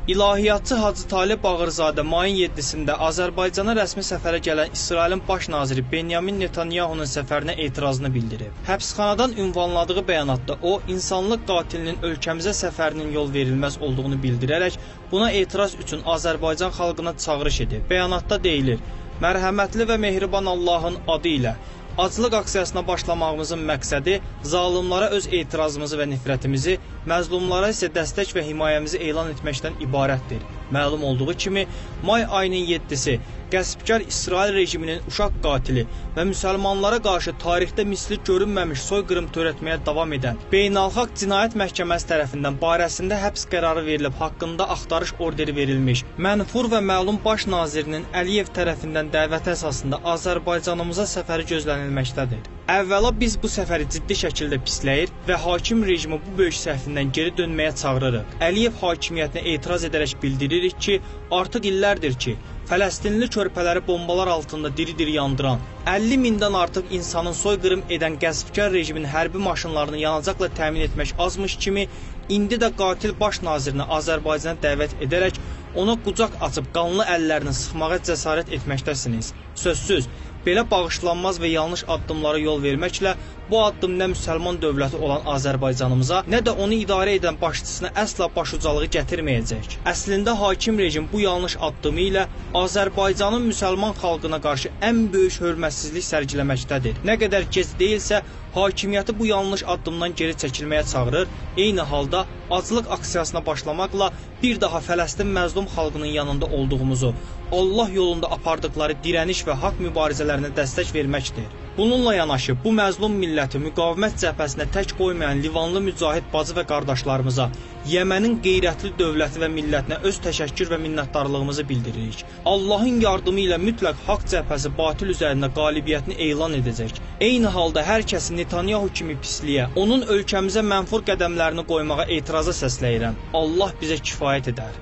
İlahiyyatçı Hacı Talib Bağırzadə mayın 7-sində Azərbaycana rəsmi səfərə gələn İsrailin baş naziri Benyamin Netanyahunun səfərinə etirazını bildirib. Həbsxanadan ünvanladığı bəyanatda o, insanlıq qatilinin ölkəmizə səfərinin yol verilməz olduğunu bildirərək, buna etiraz üçün Azərbaycan xalqına çağırış edib. Bəyanatda deyilir, mərhəmətli və mehriban Allahın adı ilə aclıq aksiyasına başlamağımızın məqsədi zalimlara öz etirazımızı və nifrətimizi, məzlumlara isə dəstək və himayəmizi elan etməkdən ibarətdir. Məlum olduğu kimi, may ayının 7-si qəsbkar İsrail rejiminin uşaq qatili və müsəlmanlara qarşı tarixdə misli görünməmiş soyqırım törətməyə davam edən Beynəlxalq Cinayət Məhkəməsi tərəfindən barəsində həbs qərarı verilib, haqqında axtarış orderi verilmiş, mənfur və məlum baş nazirinin Əliyev tərəfindən dəvəti əsasında Azərbaycanımıza səfəri gözlənilməkdədir. Əvvəla biz bu səfəri ciddi şəkildə pisləyir və hakim rejimi bu böyük səhvindən geri dönməyə çağırırıq. Əliyev hakimiyyətinə etiraz edərək bildiririk ki, artıq illərdir ki, Fələstinli körpələri bombalar altında diri-diri yandıran, 50 mindən artıq insanın soyqırım edən qəsbkar rejimin hərbi maşınlarını yanacaqla təmin etmək azmış kimi, indi də qatil baş nazirini Azərbaycana dəvət edərək, ona qucaq açıb qanlı əllərini sıxmağa cəsarət etməkdəsiniz. Sözsüz, belə bağışlanmaz və yanlış addımlara yol verməklə bu addım nə müsəlman dövləti olan Azərbaycanımıza, nə də onu idarə edən başçısına əsla başucalığı gətirməyəcək. Əslində hakim rejim bu yanlış addımı ilə Azərbaycanın müsəlman xalqına qarşı ən böyük hörmətsizlik sərgiləməkdədir. Nə qədər gec deyilsə, hakimiyyəti bu yanlış addımdan geri çəkilməyə çağırır, eyni halda aclıq aksiyasına başlamaqla bir daha Fələstin məzlum xalqının yanında olduğumuzu, Allah yolunda apardıqları dirəniş və haqq mübarizələrinə dəstək verməkdir. Bununla yanaşı, bu məzlum milləti müqavimət cəbhəsinə tək qoymayan Livanlı mücahid bacı və qardaşlarımıza, Yəmənin qeyrətli dövləti və millətinə öz təşəkkür və minnətdarlığımızı bildiririk. Allahın yardımı ilə mütləq haqq cəbhəsi batil üzərində qalibiyyətini elan edəcək. Eyni halda hər kəsi Netanyahu kimi pisliyə, onun ölkəmizə mənfur qədəmlərini qoymağa etiraza səsləyirəm. Allah bizə kifayət edər.